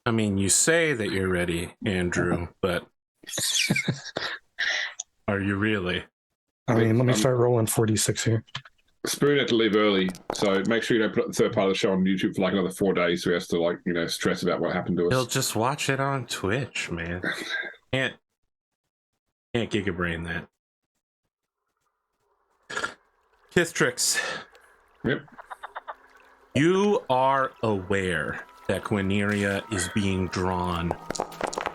I mean, you say that you're ready, Andrew, but are you really? I mean, let me start rolling 46 here. Spoon had to leave early, so make sure you don't put the third part of the show on YouTube for like another 4 days, so he has to like stress about what happened to us. He'll just watch it on Twitch, man. Can't Giga Brain that. Kithtrix. Yep. You are aware that Gwyneria is being drawn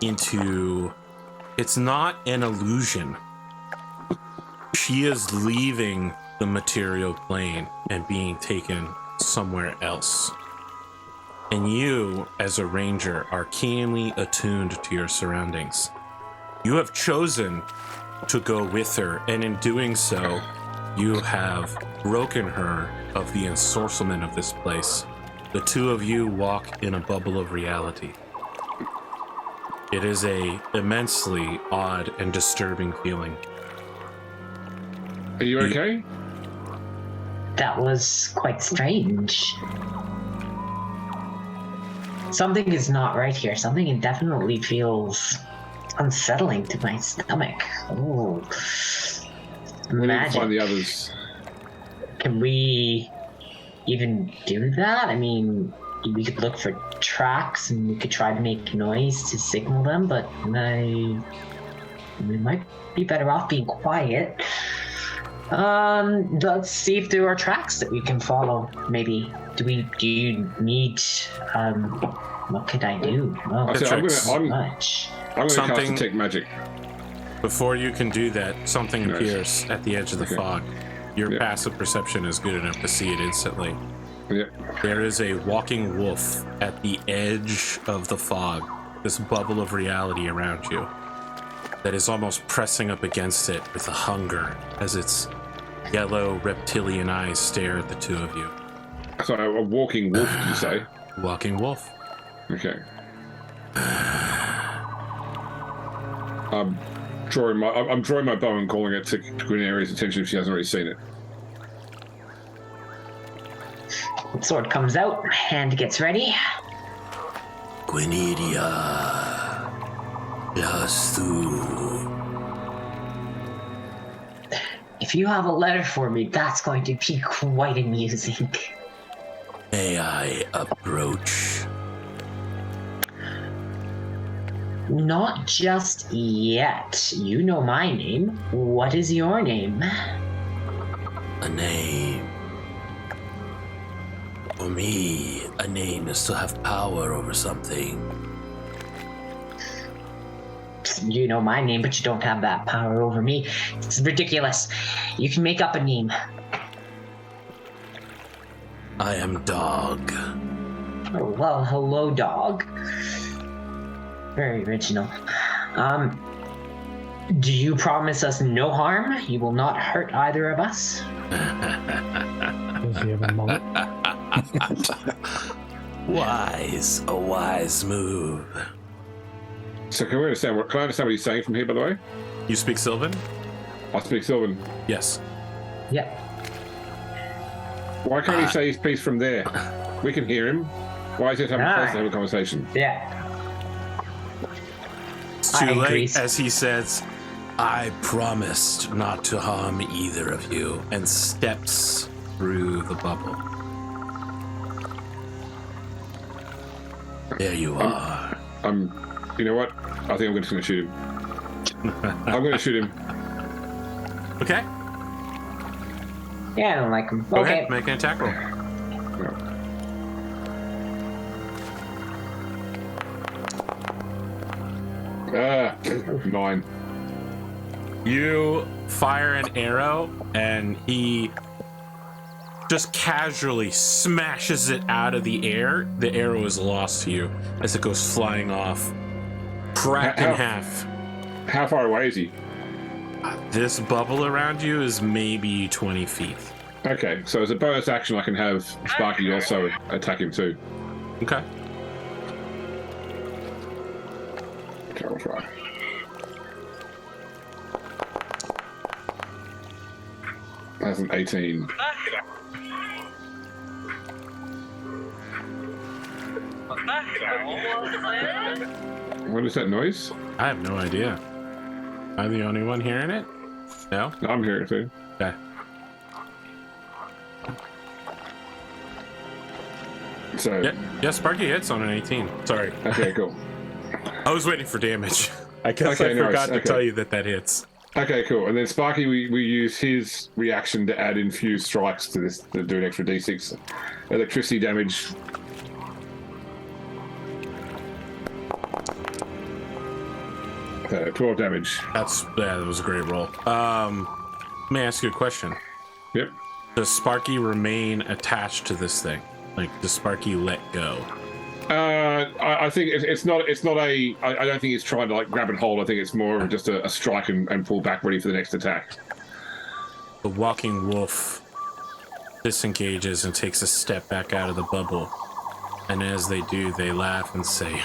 into... It's not an illusion. She is leaving the material plane and being taken somewhere else. And you, as a ranger, are keenly attuned to your surroundings. You have chosen to go with her, and in doing so, you have broken her of the ensorcement of this place. The two of you walk in a bubble of reality. It is a immensely odd and disturbing feeling. Are you okay? That was quite strange. Something is not right here. Something definitely feels unsettling to my stomach. Oh, We need to find the others. Can we even do that? I mean, we could look for tracks and we could try to make noise to signal them, but we might be better off being quiet. Let's see if there are tracks that we can follow. Maybe. Do you need, what could I do? Oh, I'm going to cast Detect Magic. Before you can do that, something appears at the edge of the fog. Your passive perception is good enough to see it instantly. There is a walking wolf at the edge of the fog, this bubble of reality around you, that is almost pressing up against it with a hunger as its yellow reptilian eyes stare at the two of you. So a walking wolf, did you say? Walking wolf. Okay. I'm drawing my bow and calling it to Gwyneria's attention if she hasn't already seen it. Sword comes out, hand gets ready. Gwyneria, Lastu. If you have a letter for me, that's going to be quite amusing. May I approach? Not just yet. You know my name. What is your name? A name. For me, a name is to have power over something. You know my name, but you don't have that power over me. It's ridiculous. You can make up a name. I am Dog. Oh, well, hello, Dog. Very original. Do you promise us no harm? You will not hurt either of us? Does he have a mullet? A wise move. So can I understand what he's saying from here, by the way? You speak Sylvan? I speak Sylvan. Yes. Yep. Why can't he say his piece from there? We can hear him. Why is he having to have a conversation? Yeah. It's too late, as he says, I promised not to harm either of you, and steps through the bubble. There you are. You know what? I think I'm just going to shoot him. I'm going to shoot him. Okay. Yeah, I don't like him. Go ahead, make an attack roll. No. 9. You fire an arrow, and he just casually smashes it out of the air. The arrow is lost to you as it goes flying off, cracked in half. How far away is he? This bubble around you is maybe 20 feet. Okay, so as a bonus action, I can have Sparky also attack him too. Okay. Okay, I'll try. That's an 18. What is that noise? I have no idea. I'm the only one hearing it? No? No, I'm hearing it too. Okay. So, Yeah, Sparky hits on an 18. Sorry. okay, cool. I was waiting for damage. I guess Okay, I nice. forgot to Okay. tell you that hits. Okay, cool. And then Sparky, we use his reaction to add infused strikes to this to do an extra d6 electricity damage. Okay, 12 damage. That was a great roll. Let me ask you a question. Yep. Does Sparky remain attached to this thing? Like, does Sparky let go? I think it's not a. I don't think it's trying to like grab and hold. I think it's more of just a strike and pull back, ready for the next attack. The walking wolf disengages and takes a step back out of the bubble. And as they do, they laugh and say,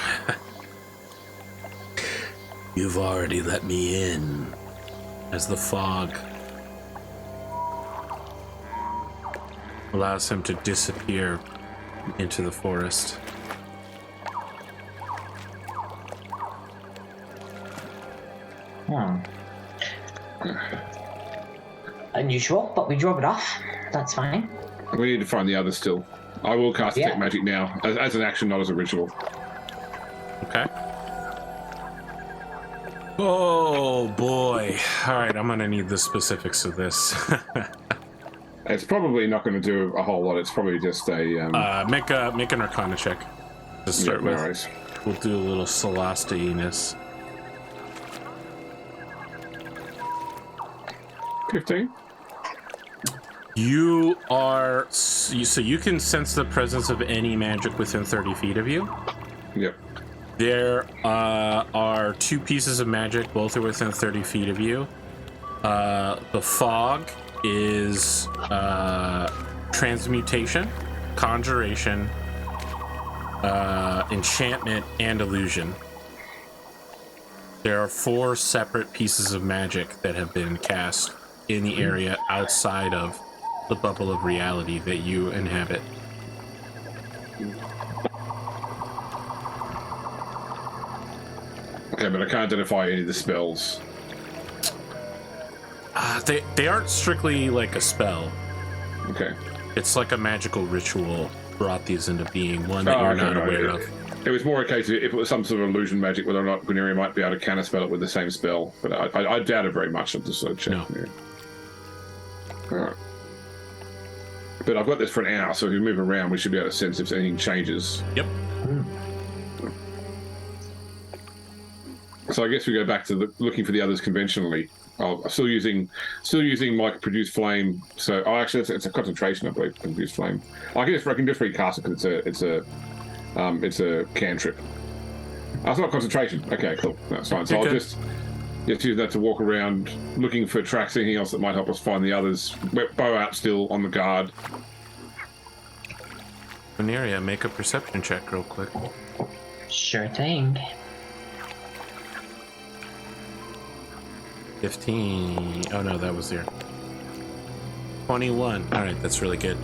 You've already let me in. as the fog allows him to disappear into the forest. Unusual, but we drove it off. That's fine. We need to find the others still. I will cast Yeah. detect magic now as an action, not as a ritual. Okay. Oh boy. Alright, I'm gonna need the specifics of this. It's probably not going to do a whole lot. It's probably just a. Make an Arcana check to start no with. worries. We'll do a little Celestiness. 15. You are so you can sense the presence of any magic within 30 feet of you. Yep. There are two pieces of magic, both are within 30 feet of you. The fog is transmutation, conjuration, enchantment, and illusion. There are 4 separate pieces of magic that have been cast in the area outside of the bubble of reality that you inhabit. Okay, but I can't identify any of the spells. They aren't strictly like a spell. Okay. It's like a magical ritual brought these into being, one that you're okay, not right, aware yeah. of. It was more a case of if it was some sort of illusion magic, whether or not Guineria might be able to counterspell it with the same spell. But I doubt it very much. I'll just sort of check. No. Yeah. Alright. But I've got this for an hour, so if we move around, we should be able to sense if anything changes. Yep. So I guess we go back to looking for the others conventionally. I'm still using my produce flame. So actually it's a concentration, I believe. Produce flame. I can just recast it because it's a cantrip. Oh, it's not concentration. Okay, cool. That's fine. So Okay. I'll just use that to walk around looking for tracks, anything else that might help us find the others. Bow out still on the guard. Veneria, make a perception check real quick. Sure thing. 15. Oh no, that was there. 21. All right, that's really good.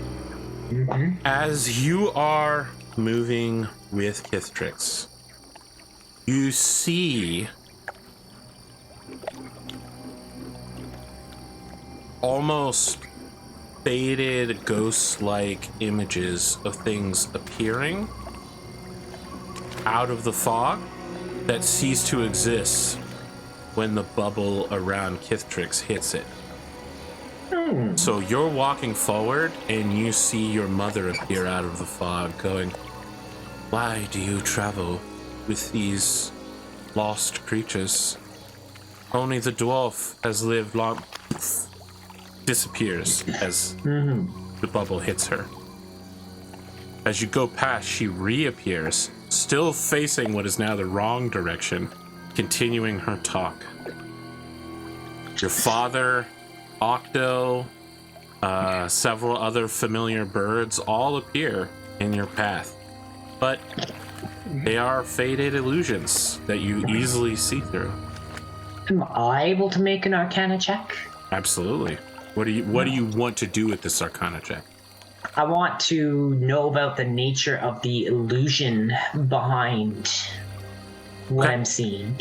As you are moving with Kithtrix, you see almost faded ghost-like images of things appearing out of the fog that cease to exist when the bubble around Kithtrix hits it. So you're walking forward and you see your mother appear out of the fog going, "Why do you travel with these lost creatures? Only the dwarf has lived long." Disappears as the bubble hits her. As you go past, she reappears, still facing what is now the wrong direction, continuing her talk. Your father, Octo, several other familiar birds all appear in your path, but they are faded illusions that you easily see through. Am I able to make an Arcana check? Absolutely. What do you want to do with this Arcana check? I want to know about the nature of the illusion behind what Okay. I'm seeing.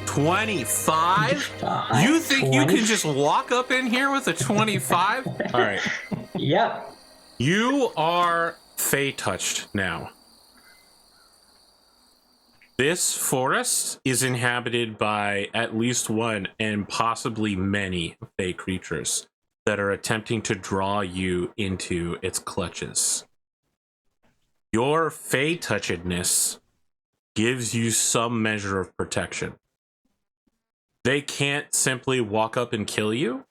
$25? You think you can just walk up in here with a 25? All right. Yep. You are Fey touched now. This forest is inhabited by at least one and possibly many Fey creatures that are attempting to draw you into its clutches. Your Fey touchedness gives you some measure of protection. They can't simply walk up and kill you.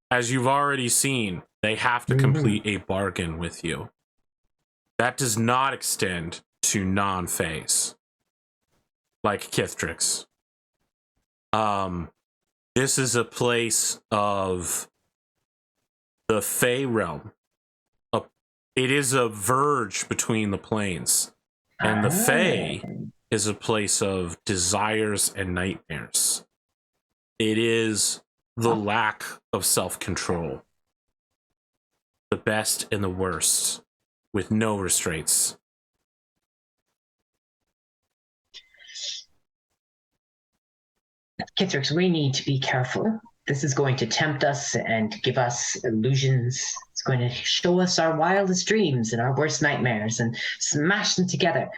As you've already seen, they have to complete a bargain with you. That does not extend to non-Fays, like Kithtrix. This is a place of the Fey realm. It is a verge between the planes. And the Fey is a place of desires and nightmares. It is the lack of self-control. The best and the worst, with no restraints. Kithtrix, we need to be careful. This is going to tempt us and give us illusions. It's going to show us our wildest dreams and our worst nightmares and smash them together.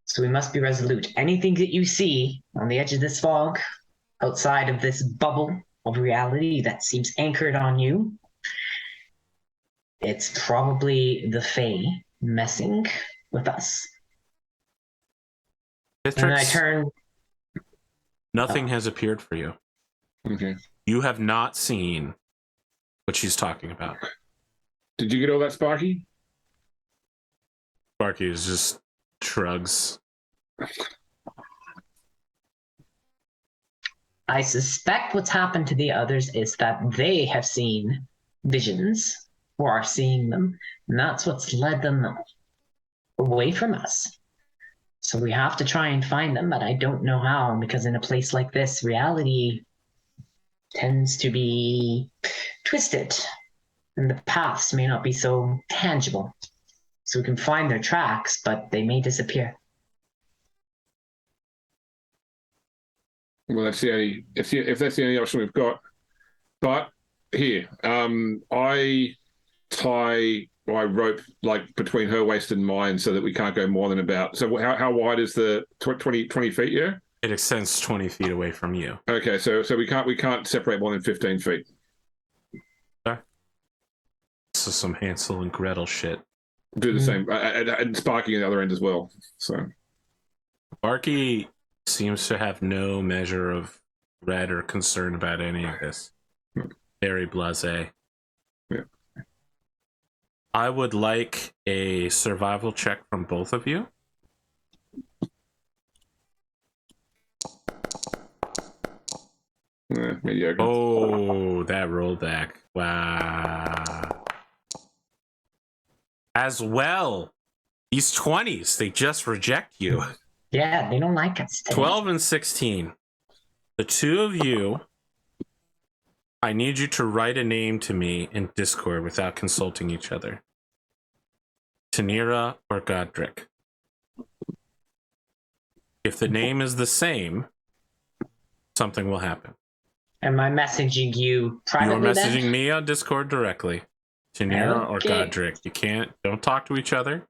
So we must be resolute. Anything that you see on the edge of this fog, outside of this bubble of reality that seems anchored on you, it's probably the Fae messing with us. And I turn. Nothing has appeared for you. Okay. You have not seen what she's talking about. Did you get all that, Sparky? Sparky is just shrugs. I suspect what's happened to the others is that they have seen visions or are seeing them, and that's what's led them away from us. So we have to try and find them, but I don't know how, because in a place like this, reality tends to be twisted, and the paths may not be so tangible. So we can find their tracks, but they may disappear. Well, that's the only if that's the only option we've got. But here, I tie my rope like between her waist and mine so that we can't go more than about. So how wide is the 20 feet? Yeah, it extends 20 feet away from you. Okay, so we can't separate more than 15 feet. Okay. This is some Hansel and Gretel shit. Do the same, and Sparky on the other end as well. So Sparky seems to have no measure of dread or concern about any of this. Very blasé. Yeah. I would like a survival check from both of you. Mediocre. Oh, that rolled back. Wow. As well, these 20s, they just reject you. Yeah, they don't like us. 12 and 16. The two of you, I need you to write a name to me in Discord without consulting each other. Tanira or Godric. If the name is the same, something will happen. Am I messaging you privately? You're messaging me on Discord directly. Tanira or Okay. Godric. You don't talk to each other.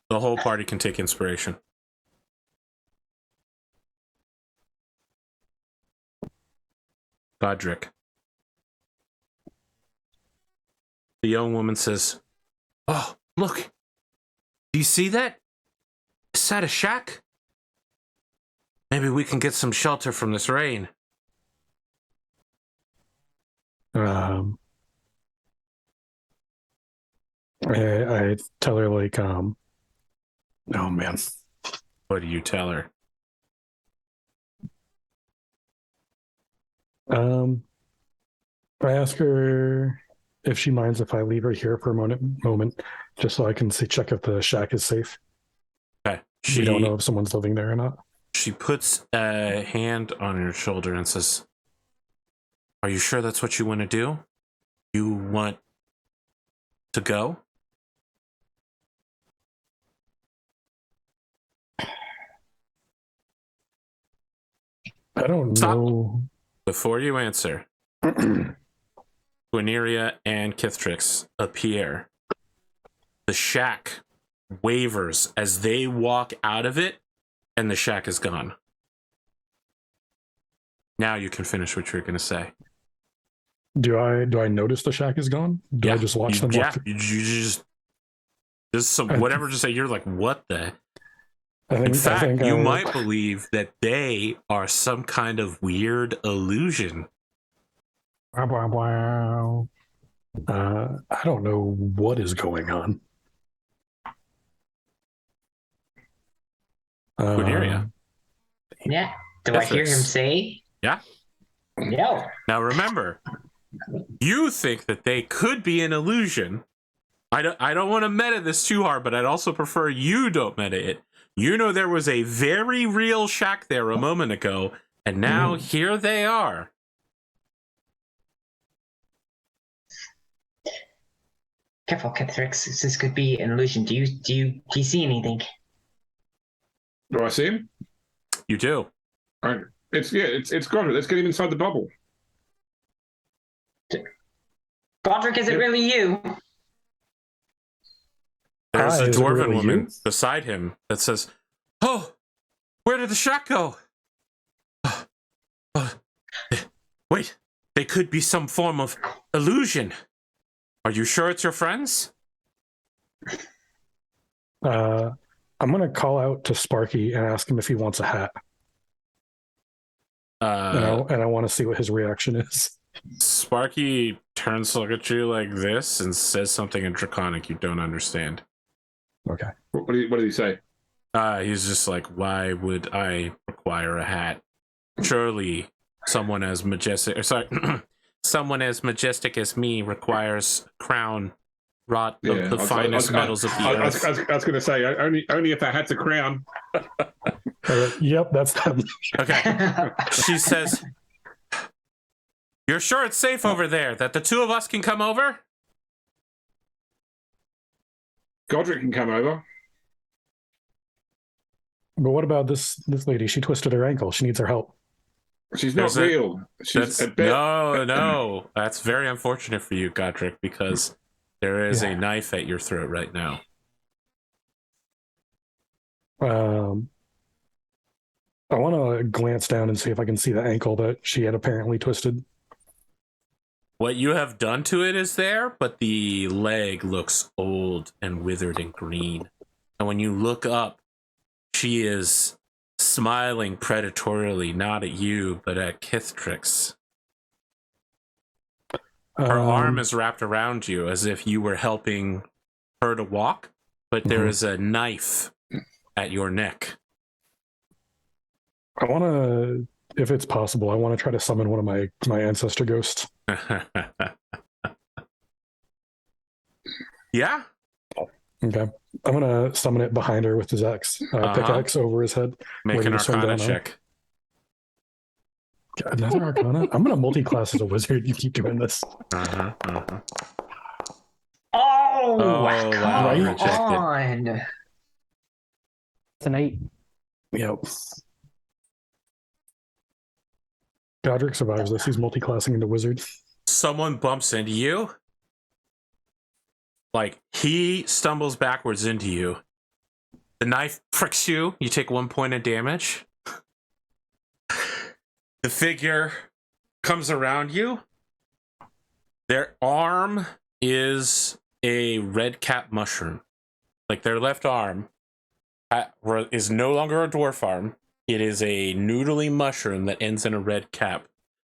The whole party can take inspiration. Godric. The young woman says, "Oh, look. Do you see that? Is that a shack? Maybe we can get some shelter from this rain." I tell her like, oh man. What do you tell her? I ask her if she minds if I leave her here for a moment, just so I can check if the shack is safe. Okay. We don't know if someone's living there or not. She puts a hand on your shoulder and says, "Are you sure that's what you want to do? You want to go?" I don't Stop. know. Before you answer, Guineria and Kithtrix appear. The shack wavers as they walk out of it, and the shack is gone. Now you can finish what you're going to say. Do I notice the shack is gone? Do I just watch them walk through? You just some whatever. Just say you're like, what the? In fact, you might believe that they are some kind of weird illusion. Wow. I don't know what is going on. Guineria. Yeah. Do I hear him say? Yeah. No. Now remember, you think that they could be an illusion. I don't want to meta this too hard, but I'd also prefer you don't meta it. You know there was a very real shack there a moment ago, and now here they are. Careful, Kithtrix. This could be an illusion. Do you see anything? Do I see him? You do. All right. It's Godric. Let's get him inside the bubble. Godric, is it really you? There's a is it dwarven really woman you? beside him that says, "Oh, where did the shack go? Wait, they could be some form of illusion. Are you sure it's your friends?" I'm going to call out to Sparky and ask him if he wants a hat. And I want to see what his reaction is. Sparky turns to look at you like this and says something in Draconic you don't understand. Okay. What did he say? He's just like, "Why would I require a hat? Surely someone as majestic, someone as majestic as me requires a crown wrought of the finest metals of the earth." I was going to say, only if that hat's a crown. Yep, that's them. Okay. She says, "You're sure it's safe over there, that the two of us can come over?" Godric can come over. But what about this lady? She twisted her ankle. She needs our help. She's not real. She's no. That's very unfortunate for you, Godric, because there is a knife at your throat right now. I want to glance down and see if I can see the ankle that she had apparently twisted. What you have done to it is there, but the leg looks old and withered and green. And when you look up, she is smiling predatorily, not at you, but at Kithtrix. Her arm is wrapped around you as if you were helping her to walk, but there is a knife at your neck. I want to, if it's possible, I want to try to summon one of my ancestor ghosts. Yeah? Okay. I'm going to summon it behind her with his pickaxe over his head. Make an Arcana check. Another Arcana? I'm going to multi-class as a wizard. You keep doing this. Oh, wow. Come on. It's an 8. Yep. Godric survives this. He's multi-classing into wizard. Someone bumps into you. Like, he stumbles backwards into you. The knife pricks you. You take 1 point of damage. The figure comes around you. Their arm is a red cap mushroom. Like, their left arm is no longer a dwarf arm. It is a noodly mushroom that ends in a red cap.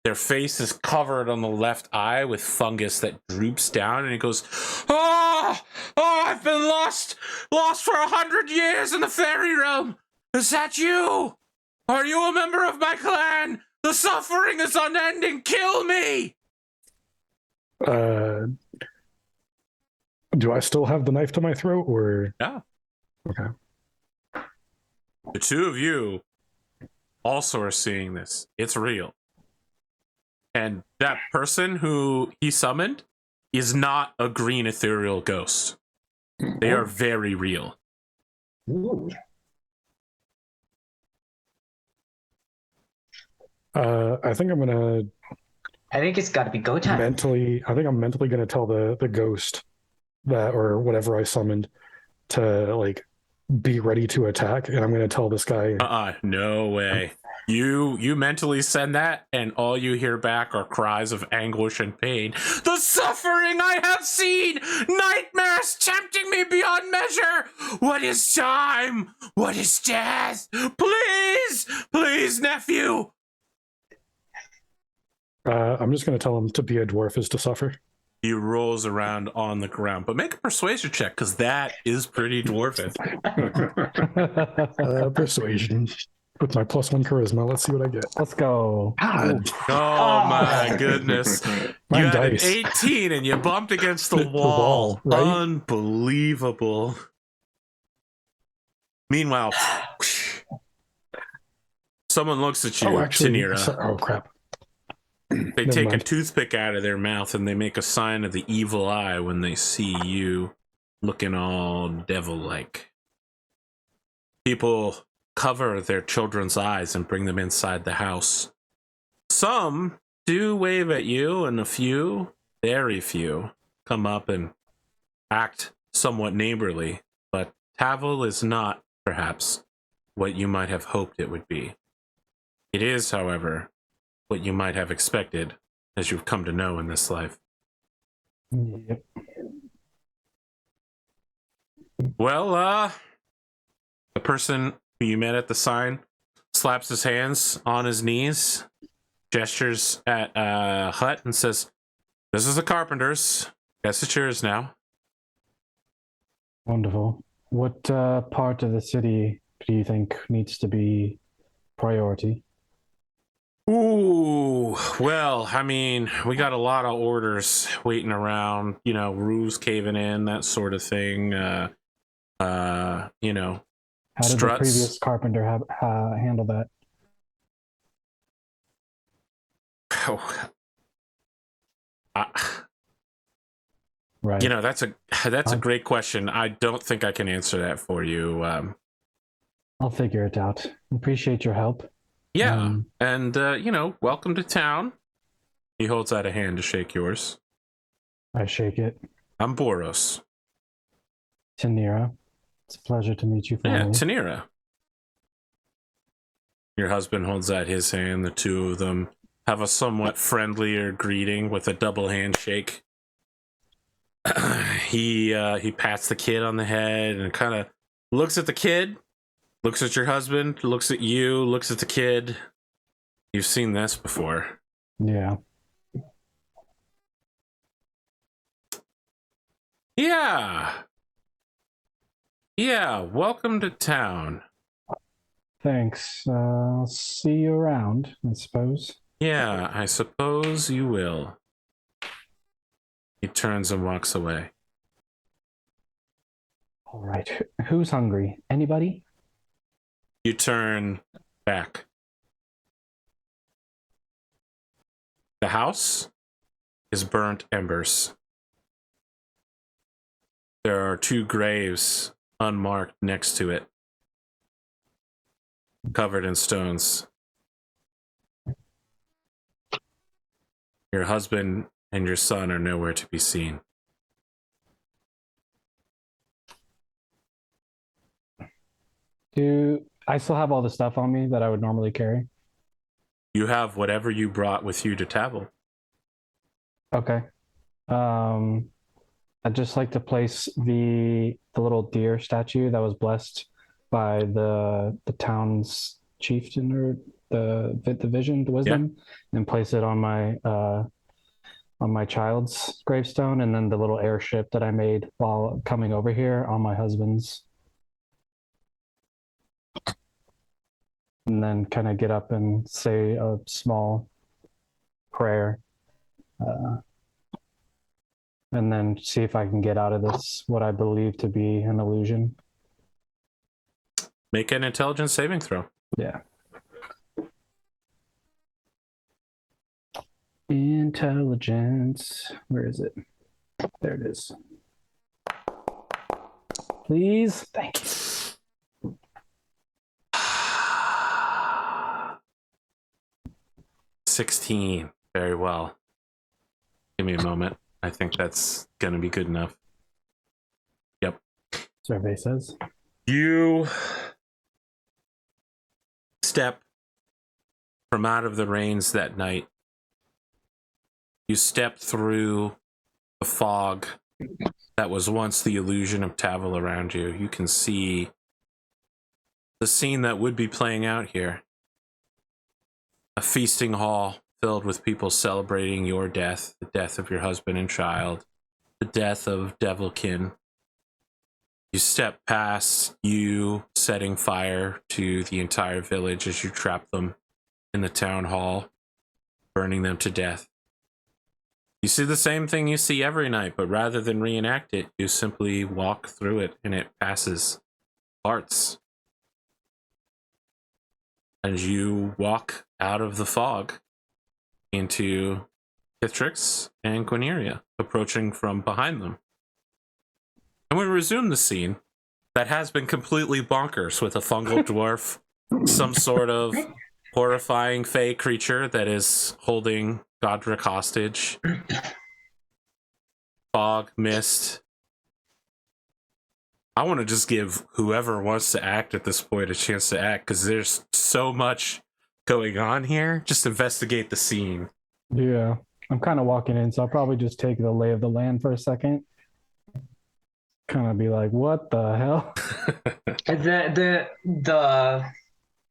Their face is covered on the left eye with fungus that droops down, and it goes, "Oh, I've been lost for 100 years in the fairy realm. Is that you? Are you a member of my clan? The suffering is unending. Kill me." Do I still have the knife to my throat, or Yeah. okay? The two of you also are seeing this. It's real. And that person who he summoned is not a green ethereal ghost. They are very real. Ooh. I think I'm gonna I think it's got to be go time. mentally. I think I'm mentally gonna tell the ghost that, or whatever I summoned, to like be ready to attack, and I'm gonna tell this guy. No way. You mentally send that, and all you hear back are cries of anguish and pain. The suffering I have seen! Nightmares tempting me beyond measure! What is time? What is death? Please! Please, nephew! I'm just gonna tell him to be a dwarf is to suffer. He rolls around on the ground, but make a persuasion check, because that is pretty dwarven. Persuasion with my +1 charisma. Let's see what I get. Let's go. God, Oh my goodness. my You had dice. an 18 and you bumped against the The wall. wall, right? Unbelievable. Meanwhile, someone looks at you, Tanira. Oh crap. They Never take a mind. toothpick out of their mouth and they make a sign of the evil eye when they see you looking all devil-like. People cover their children's eyes and bring them inside the house. Some do wave at you, and a few, very few, come up and act somewhat neighborly, but Tavel is not, perhaps, what you might have hoped it would be. It is, however, what you might have expected, as you've come to know in this life. Yep. Well, the person who you met at the sign slaps his hands on his knees, gestures at a hut, and says, "This is the carpenter's. Guess it's yours now." Wonderful. What part of the city do you think needs to be priority? Ooh, well, I mean, we got a lot of orders waiting around, you know, roofs caving in, that sort of thing. You know, How did struts. the previous carpenter have handle that? Right. You know, that's a great question. I don't think I can answer that for you. I'll figure it out. Appreciate your help. Yeah, and you know, welcome to town. He holds out a hand to shake yours. I shake it. I'm Boros. Tanira, it's a pleasure to meet you Yeah, finally. Tanira. Your husband holds out his hand. The two of them have a somewhat friendlier greeting with a double handshake. He pats the kid on the head and kind of looks at the kid, looks at your husband, looks at you, looks at the kid. You've seen this before. Yeah. Yeah, welcome to town. Thanks. I'll see you around, I suppose. Yeah, I suppose you will. He turns and walks away. All right. Who's hungry? Anybody? You turn back. The house is burnt embers. There are two graves unmarked next to it, covered in stones. Your husband and your son are nowhere to be seen. Do I still have all the stuff on me that I would normally carry? You have whatever you brought with you to Tavel. Okay. I'd just like to place the little deer statue that was blessed by the town's chieftain, or the vision, the wisdom, and place it on my child's gravestone, and then the little airship that I made while coming over here on my husband's. And then kind of get up and say a small prayer. and then see if I can get out of this, what I believe to be an illusion. Make an intelligence saving throw. Yeah. Intelligence. Where is it? There it is. Please. Thank you. 16. Very well. Give me a moment. I think that's going to be good enough. Yep. Survey says. You step from out of the rains that night. You step through the fog that was once the illusion of Tavil around you. You can see the scene that would be playing out here. A feasting hall filled with people celebrating your death, the death of your husband and child, the death of Devilkin. You step past you setting fire to the entire village as you trap them in the town hall, burning them to death. You see the same thing you see every night, but rather than reenact it, you simply walk through it and it passes. Parts. As you walk out of the fog into Hithrix and Quineria, approaching from behind them. And we resume the scene that has been completely bonkers with a fungal dwarf, some sort of horrifying fey creature that is holding Godric hostage, fog, mist. I want to just give whoever wants to act at this point a chance to act, because there's so much going on here. Just investigate the scene. Yeah. I'm kind of walking in, so I'll probably just take the lay of the land for a second. Kind of be like, what the hell? The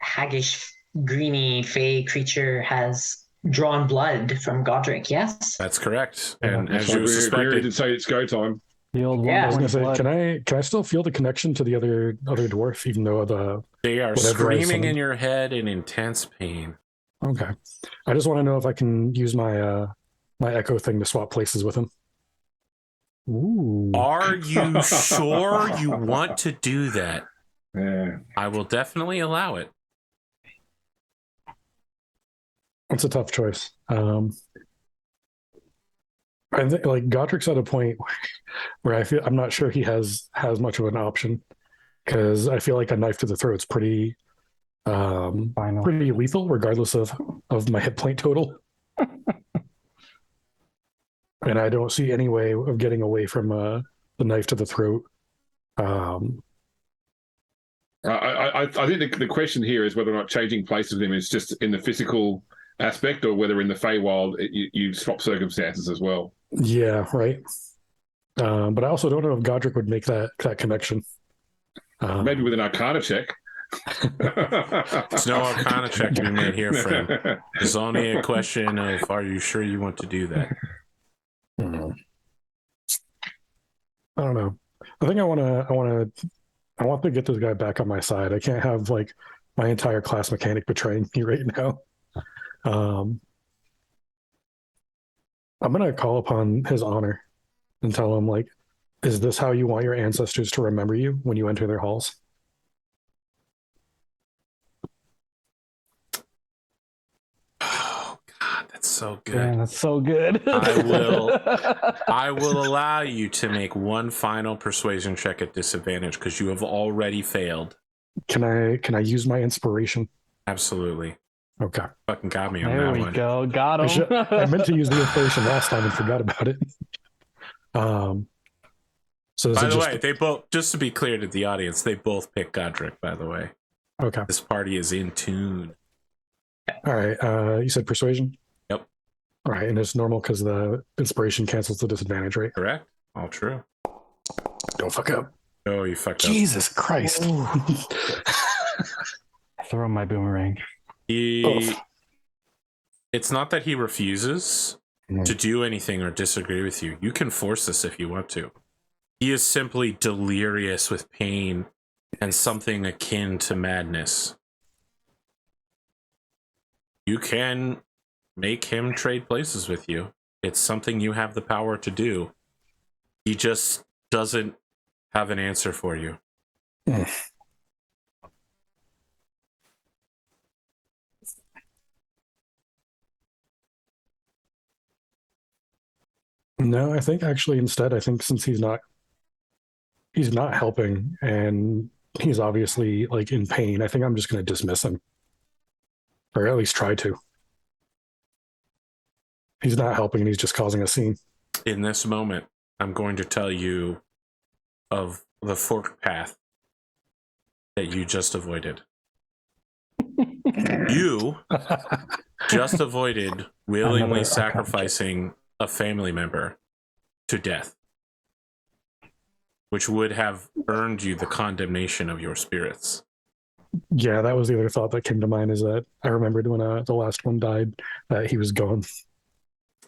haggish, greeny, fey creature has drawn blood from Godric, yes? That's correct. Yeah. And as So you we suspected, did say it's go time. The old Yeah. I was one. gonna say, can I still feel the connection to the other dwarf, even though the they are whatever I screaming in summoned? your head in intense pain. Okay. I just want to know if I can use my my echo thing to swap places with him. Ooh. Are you sure you want to do that? Yeah. I will definitely allow it. It's a tough choice. I think like Godric's at a point where I feel I'm not sure he has much of an option, because I feel like a knife to the throat's pretty Final. pretty lethal, regardless of my hit point total. And I don't see any way of getting away from the knife to the throat. I think the question here is whether or not changing places with him is just in the physical aspect, or whether in the Feywild you swap circumstances as well. Yeah, right. But I also don't know if Godric would make that connection. Maybe with an Arcana check. There's no Arcana check to be made here, friend. It's only a question of, are you sure you want to do that? I don't know. I think I want to get this guy back on my side. I can't have like my entire class mechanic betraying me right now. I'm gonna call upon his honor and tell him, like, is this how you want your ancestors to remember you when you enter their halls? Oh God, that's so good. Man, that's so good. I will allow you to make one final persuasion check at disadvantage, because you have already failed. Can I use my inspiration? Absolutely. Okay. Fucking got me on There that we one. go. Got him. I meant to use the inspiration last time and forgot about it. So By the way, they both, just to be clear to the audience, they both picked Godric, by the way. okay. This party is in tune. All right. You said persuasion? Yep. All right. And it's normal because the inspiration cancels the disadvantage, right? Correct? All true. Don't fuck up. Oh, you fucked up. Jesus Christ. Throw my boomerang. It's not that he refuses to do anything or disagree with you. You can force this if you want to. He is simply delirious with pain and something akin to madness. You can make him trade places with you. It's something you have the power to do. He just doesn't have an answer for you. No, I think actually instead, I think since he's not helping and he's obviously like in pain, I think I'm just going to dismiss him, or at least try to. He's not helping and he's just causing a scene. In this moment, I'm going to tell you of the forked path that you just avoided. You just avoided willingly Another sacrificing a family member to death, which would have earned you the condemnation of your spirits. Yeah, that was the other thought that came to mind, is that I remembered when the last one died that he was gone.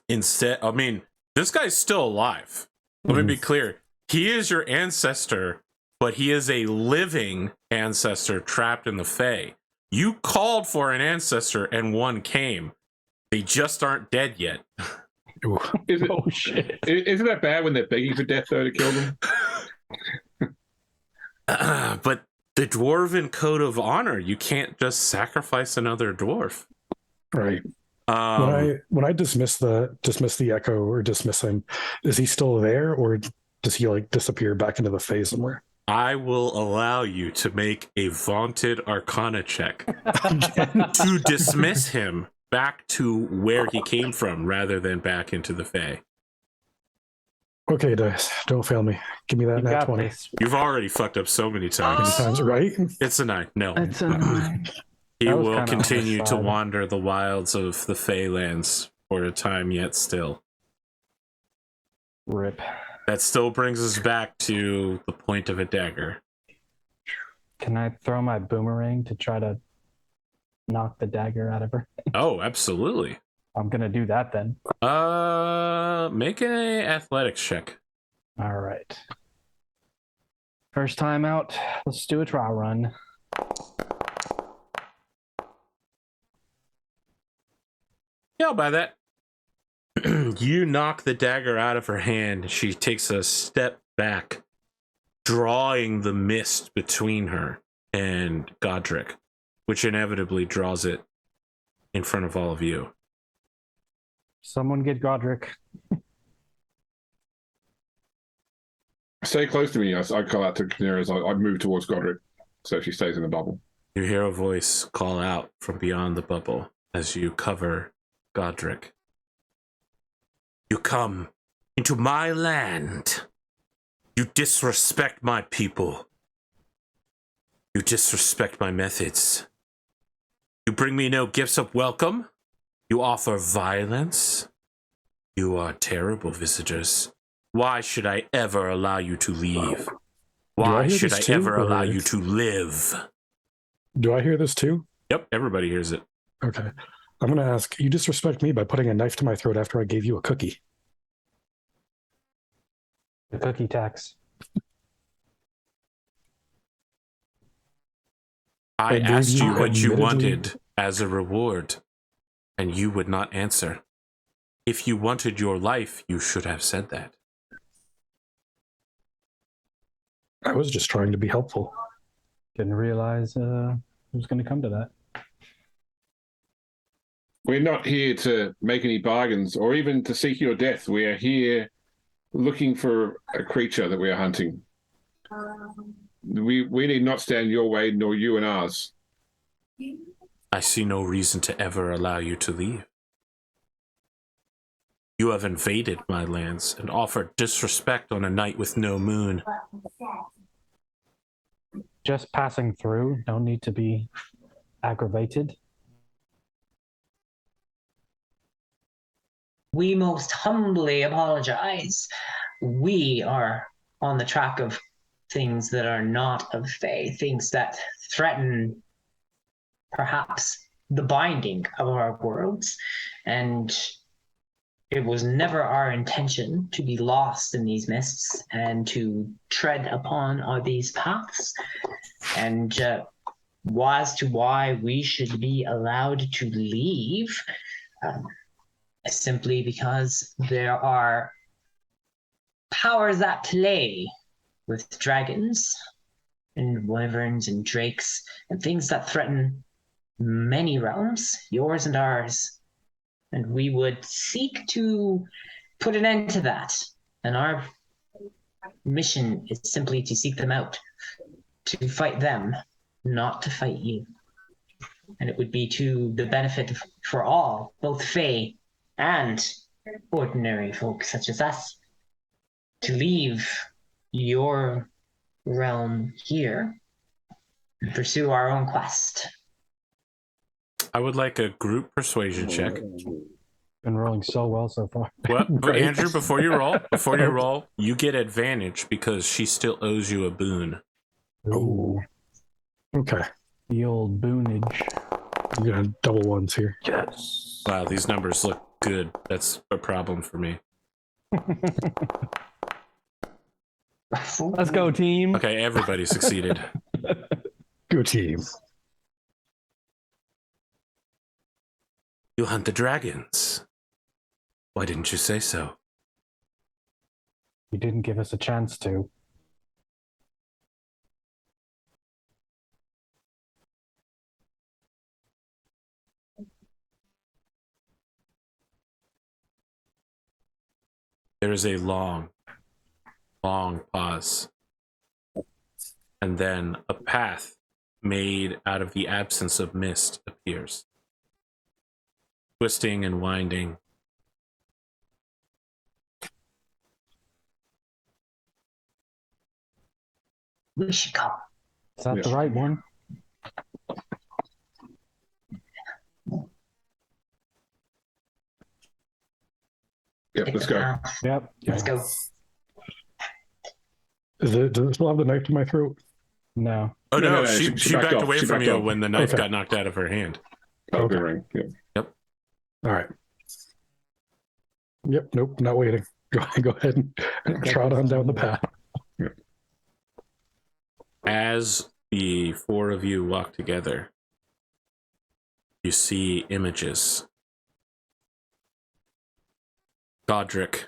Instead, I mean, this guy's still alive. Let me be clear. He is your ancestor, but he is a living ancestor trapped in the Fae. You called for an ancestor and one came. They just aren't dead yet. Oh shit! Isn't that bad when they're begging for death though to kill them? But the dwarven code of honor, you can't just sacrifice another dwarf. Right. When I dismiss the echo or dismiss him, is he still there, or does he like disappear back into the phase somewhere? I will allow you to make a vaunted arcana check to dismiss him back to where he came from rather than back into the Fae. Okay, dice, don't fail me. Give me that You nat got 20. this. You've already fucked up so many times. Many times, right? It's a 9. No. It's a 9. He That was will kinda on the continue to side. wander the wilds of the Feylands for a time yet still. Rip. That still brings us back to the point of a dagger. Can I throw my boomerang to try to knock the dagger out of her? Oh, absolutely. I'm gonna do that then. Make an athletics check. All right. First time out. Let's do a trial run. Yeah, I'll buy that. You knock the dagger out of her hand. She takes a step back, drawing the mist between her and Godric, which inevitably draws it in front of all of you. Someone get Godric. Stay close to me. I call out to Kinera as I move towards Godric, so she stays in the bubble. You hear a voice call out from beyond the bubble as you cover Godric. You come into my land. You disrespect my people. You disrespect my methods. You bring me no gifts of welcome. You offer violence. You are terrible visitors. Why should I ever allow you to leave? Why hear should this I too, ever or- allow you to live? Do I hear this too? Yep, everybody hears it. Okay. I'm going to ask, you disrespect me by putting a knife to my throat after I gave you a cookie. The cookie tax. I gave asked you you what you admittedly- wanted as a reward, and you would not answer. If you wanted your life, you should have said that. I was just trying to be helpful. Didn't realize it was going to come to that. We're not here to make any bargains or even to seek your death. We are here looking for a creature that we are hunting. We need not stand your way, nor you and ours. I see no reason to ever allow you to leave. You have invaded my lands and offered disrespect on a night with no moon. Just passing through. No need to be aggravated. We most humbly apologize. We are on the track of things that are not of Fae, things that threaten perhaps the binding of our worlds. And it was never our intention to be lost in these mists and to tread upon these paths. And as to why we should be allowed to leave, simply because there are powers that play with dragons and wyverns and drakes and things that threaten many realms, yours and ours. And we would seek to put an end to that. And our mission is simply to seek them out, to fight them, not to fight you. And it would be to the benefit for all, both Fae and ordinary folk such as us, to leave your realm here and pursue our own quest. I would like a group persuasion check. Been rolling so well so far. What? Right. Andrew, before you roll, you get advantage because she still owes you a boon. Oh. Okay. The old boonage. I'm gonna double ones here. Yes. Wow, these numbers look good. That's a problem for me. Let's go, team. Okay, everybody succeeded. Go team. You hunt the dragons. Why didn't you say so? You didn't give us a chance to. There is a long, long pause. And then a path made out of the absence of mist appears. Twisting and winding. We should go. Is that Yes. the right one? Yep, let's go. Yep. Let's go. Does it still have the knife to my throat? No. Oh no, No, she backed off. away She from backed you off. when the knife Okay. got knocked out of her hand. Okay. Okay. Ring. Yep. All right. Yep. Nope. Not waiting. Go ahead and trot on down the path. As the four of you walk together, you see images. Godric,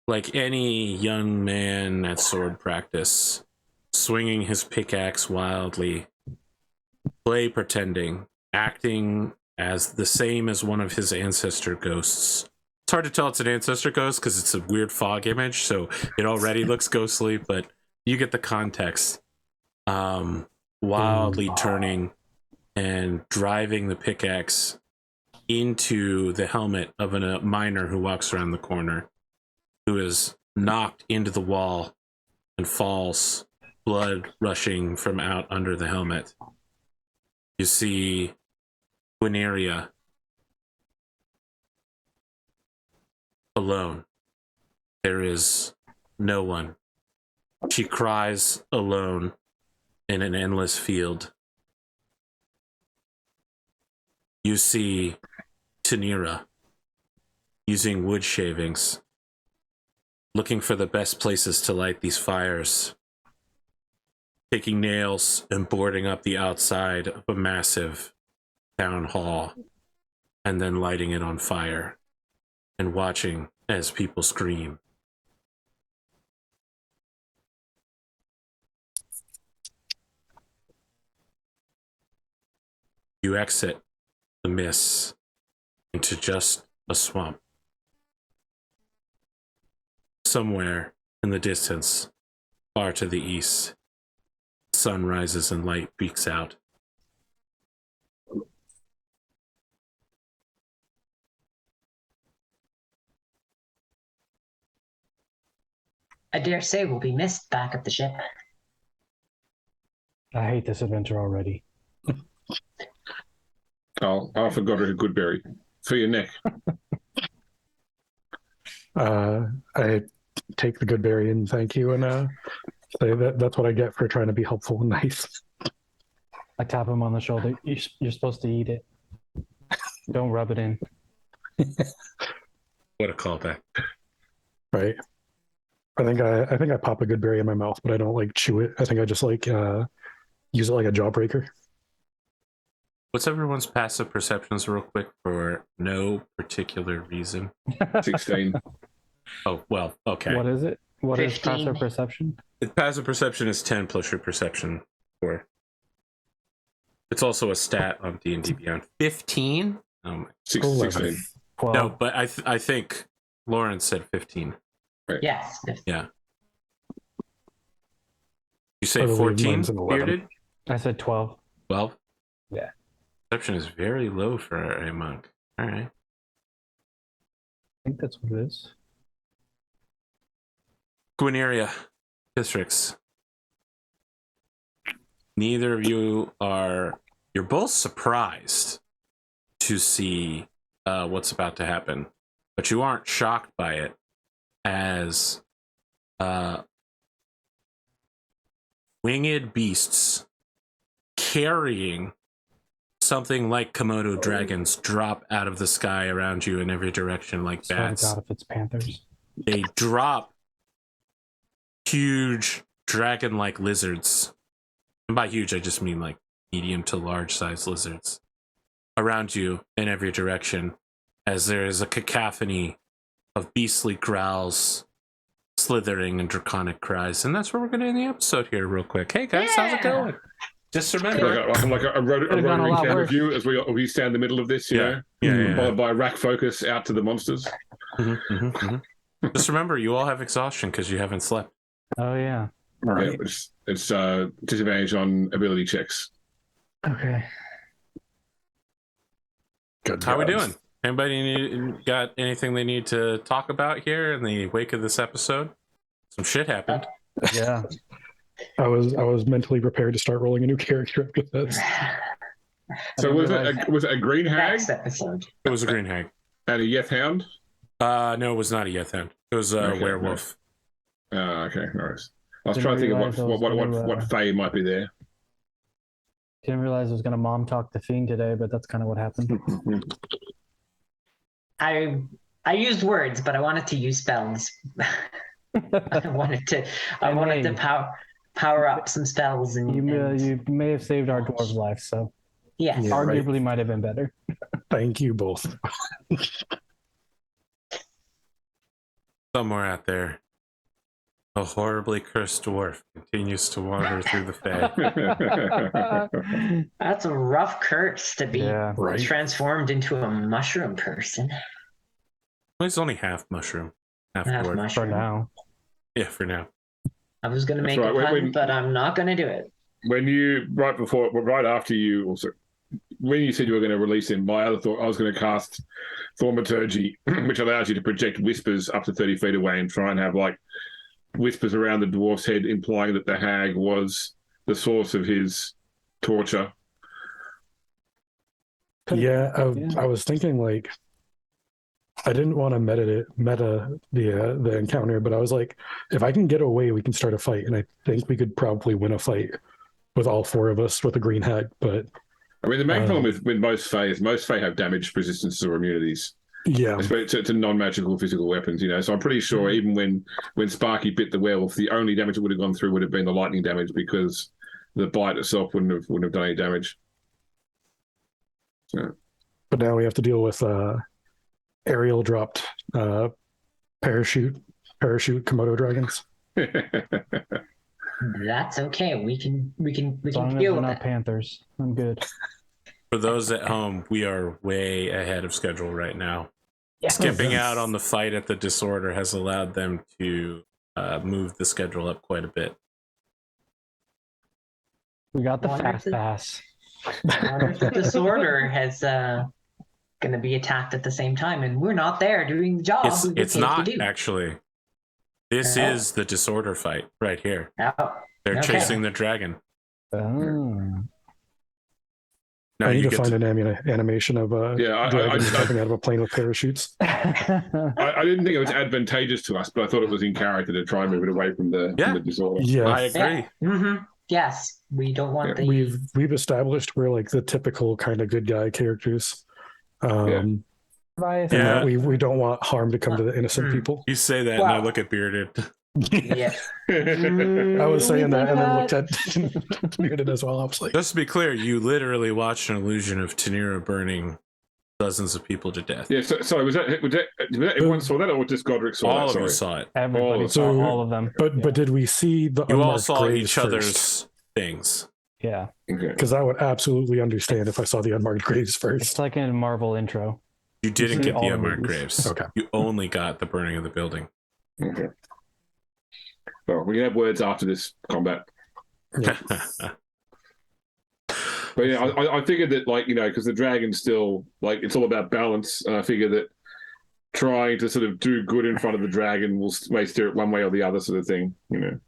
like any young man at sword practice, swinging his pickaxe wildly, play pretending, acting as the same as one of his ancestor ghosts. It's hard to tell it's an ancestor ghost because it's a weird fog image, so it already looks ghostly, but you get the context. Wildly turning and driving the pickaxe into the helmet of a miner who walks around the corner, who is knocked into the wall and falls, blood rushing from out under the helmet. You see Guineria alone. There is no one. She cries alone in an endless field. You see Tanira using wood shavings, looking for the best places to light these fires, taking nails and boarding up the outside of a massive town hall, and then lighting it on fire and watching as people scream. You exit the mists into just a swamp. Somewhere in the distance, far to the east, sun rises and light peeks out. I dare say we'll be missed back at the ship. I hate this adventure already. I'll offer Godric a good berry for your neck. I take the good berry and thank you, and say that's what I get for trying to be helpful and nice. I tap him on the shoulder. You're supposed to eat it. Don't rub it in. What a callback. Right. I think I pop a good berry in my mouth, but I don't like chew it. I think I just like use it like a jawbreaker. What's everyone's passive perceptions, real quick, for no particular reason? 16. Oh, well, okay. What is it? What is 15. passive perception? Passive perception is 10 plus your perception 4. It's also a stat on D&D Beyond. 15? Oh my. 16. 12. No, but I think Lauren said 15. Yes. Yeah. You say I believe 14, mine's an 11. Bearded? I said 12. 12? Yeah. Perception is very low for a monk. All right. I think that's what it is. Gwyneria, Pistrix. Neither of you are... You're both surprised to see what's about to happen, but you aren't shocked by it, as winged beasts carrying something like Komodo dragons drop out of the sky around you in every direction like Swear to bats. God, if it's Panthers. They drop huge dragon-like lizards. And by huge, I just mean like medium to large-sized lizards around you in every direction, as there is a cacophony of beastly growls, slithering, and draconic cries. And that's where we're going to end the episode here real quick. Hey guys, how's it going? Just remember... Like a Could've gone a rotary lot camera worse. view as we stand in the middle of this, you know? Yeah. By rack focus out to the monsters. Just remember, you all have exhaustion because you haven't slept. Oh, yeah. Yeah, it's disadvantage on ability checks. Okay. Good How we God. doing? Anybody got anything they need to talk about here in the wake of this episode? Some shit happened. Yeah. I was mentally prepared to start rolling a new character after this. So was it a green hag Next episode. It was a green hag. and a yeth hound? No, it was not a Yethan. It was a Okay, werewolf. Okay, nice. I was Didn't trying to think of realize I was what Fae might be there. Didn't realize I was going to mom talk the Fiend today, but that's kind of what happened. I used words, but I wanted to use spells. I wanted to power up some spells and You may have saved our dwarves' life, so yes. Yeah. arguably might have been better. Thank you both. Somewhere out there, a horribly cursed dwarf continues to wander through the Fae. That's a rough curse to be Yeah. Right. transformed into a mushroom person. Well, he's only half mushroom, half Half dwarf. For mushroom. now. Yeah, for now. I was gonna That's make right. a pun, When- but I'm not gonna do it. When you right after you also, when you said you were going to release him, my other thought I was going to cast Thaumaturgy, which allows you to project whispers up to 30 feet away and try and have like whispers around the dwarf's head, implying that the hag was the source of his torture. Yeah, I was thinking like I didn't want to meta the encounter, but I was like, if I can get away, we can start a fight, and I think we could probably win a fight with all four of us with a green hag. But I mean, the main problem with most Fae is most Fae have damage resistances or immunities, yeah, especially to non-magical physical weapons. You know, so I'm pretty sure even when Sparky bit the werewolf, the only damage that would have gone through would have been the lightning damage because the bite itself wouldn't have done any damage. So. but now we have to deal with aerial dropped parachute Komodo dragons. That's okay. We can As long as deal we're with not it. Panthers, I'm good. For those at home, we are way ahead of schedule right now. Yeah. Skipping out on the fight at the Disorder has allowed them to move the schedule up quite a bit. We got the Wonder fast if it- pass. Wonder if the disorder has going to be attacked at the same time, and we're not there doing the job. we were It's paid to not do. actually. This Oh. is the Disorder fight right here. Oh, They're Okay. chasing the dragon. Oh. Now I need you to get find to, an animation of dragons jumping out of a plane with parachutes. I didn't think it was advantageous to us, but I thought it was in character to try and move it away from the disorder. Yeah, I agree. mm-hmm. Yes, we don't want the. we've established we're like the typical kind of good guy characters. And Yeah. that we don't want harm to come to the innocent people. You say that, and I Wow. look at Bearded. Yeah. I was saying that and then looked at Bearded as well. I was like, Just to be clear, you literally watched an illusion of Tanira burning dozens of people to death. Yeah, so was that everyone saw that, or just Godric saw All that? of you Sorry. saw it. Everybody Oh, saw so- all of them. but did we see the You all unmarked saw graves each first? other's things. Yeah, Okay. Because I would absolutely understand if I saw the unmarked graves it's first. like in Marvel intro. You didn't see get the all the unmarked movies. graves. Okay. You only got the burning of the building. Okay. Well, we can have words after this combat. But yeah, I figured that, like, because the dragon's still, like, it's all about balance, and I figure that trying to sort of do good in front of the dragon may steer it one way or the other, sort of thing, Mhm.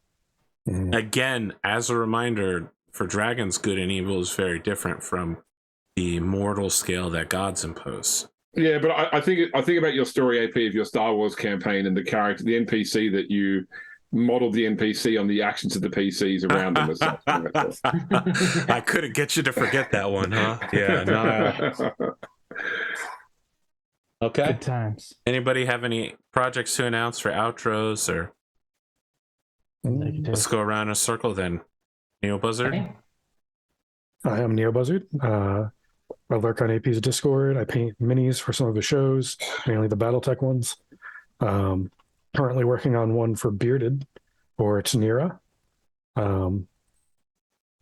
Again, as a reminder, for dragons, good and evil is very different from the mortal scale that gods impose. Yeah, but I think about your story, AP, of your Star Wars campaign, and the character, the NPC that you modeled the NPC on the actions of the PCs around them. I couldn't get you to forget that one, huh? Yeah. No. Okay. Good times. Anybody have any projects to announce for outros, or let's go around in a circle then. Neo Buzzard. Okay. I am Neo Buzzard. I lurk on AP's Discord. I paint minis for some of his shows, mainly the BattleTech ones. Currently working on one for Bearded or Tanira. And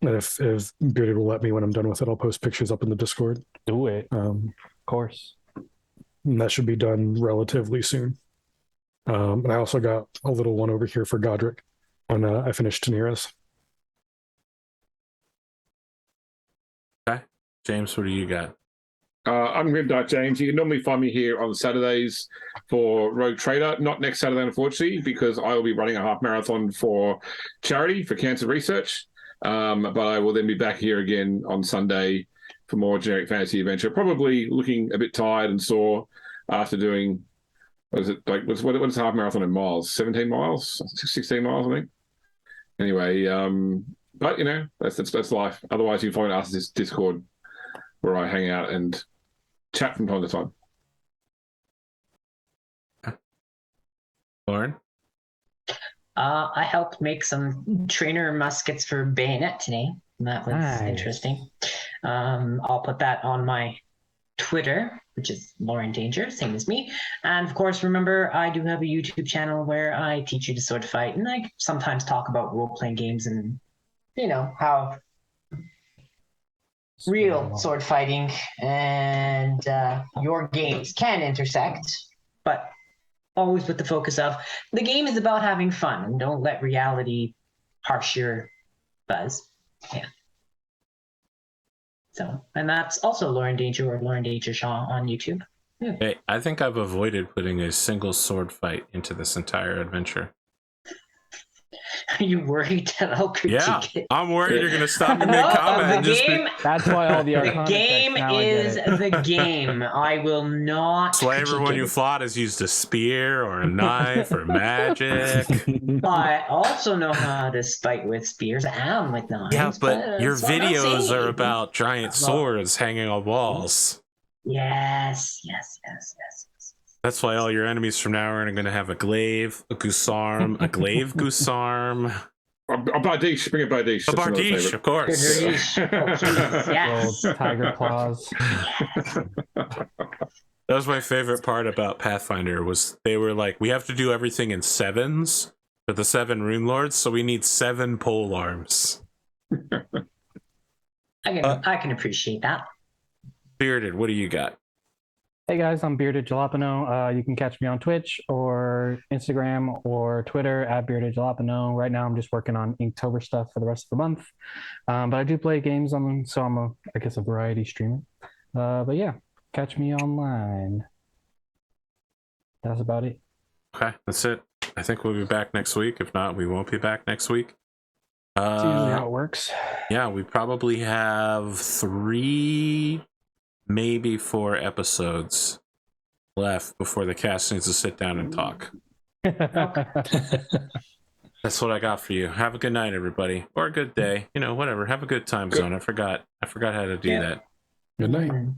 if Bearded will let me when I'm done with it, I'll post pictures up in the Discord. Do it. Of Um, course. and that should be done relatively soon. And I also got a little one over here for Godric when I finish Tanira's. Okay. James, what do you got? I'm Grimdark James. You can normally find me here on Saturdays for Rogue Trader. Not next Saturday, unfortunately, because I will be running a half marathon for charity for cancer research. But I will then be back here again on Sunday for more generic fantasy adventure. Probably looking a bit tired and sore after doing, what is it, like, what's a half marathon in miles? 17 miles? 16 miles, I think. Anyway, but that's life. Otherwise, you can find us in this Discord where I hang out and chat from time to time. Lauren? I helped make some trainer muskets for Bayonet today. That was Nice. interesting. I'll put that on my Twitter, which is Lauren Danger, same as me. And of course, remember, I do have a YouTube channel where I teach you to sword fight, and I sometimes talk about role-playing games and, how real sword fighting and your games can intersect, but always with the focus of the game is about having fun, and don't let reality harsh your buzz. Yeah. So, and that's also Lauren Danger or Lauren Danger Shaw on YouTube. Yeah. Hey, I think I've avoided putting a single sword fight into this entire adventure. Are you worried that I'll critique Yeah, it? I'm worried you're going to stop me No, mid-combat the and just game, That's why all the the Arcana game effects, now I get is it. the game. I will not. That's why everyone critique you it. fought has used a spear or a knife or magic. I also know how to fight with spears and with knives. Yeah, but your that's what I'm videos saying. are about giant swords hanging on walls. Yes. That's why all your enemies from now on are going to have a glaive, a gousarm, a glaive gousarm, A bardiche, bring a bardiche. a bardiche, of course. Yes. Little tiger claws. That was my favorite part about Pathfinder, was they were like, we have to do everything in sevens for the 7 rune lords, so we need 7 pole arms. I can appreciate that. Bearded, what do you got? Hey guys, I'm Bearded Jalapeno. You can catch me on Twitch or Instagram or Twitter at Bearded Jalapeno. Right now, I'm just working on Inktober stuff for the rest of the month. But I do play games on them, so I'm I guess a variety streamer. But yeah, catch me online. That's about it. Okay, that's it. I think we'll be back next week. If not, we won't be back next week. That's usually how it works. Yeah, we probably have 3, maybe 4 episodes left before the cast needs to sit down and talk. That's what I got for you. Have a good night, everybody, or a good day. Whatever. Have a good time zone. I forgot how to do that. Good night. Mm.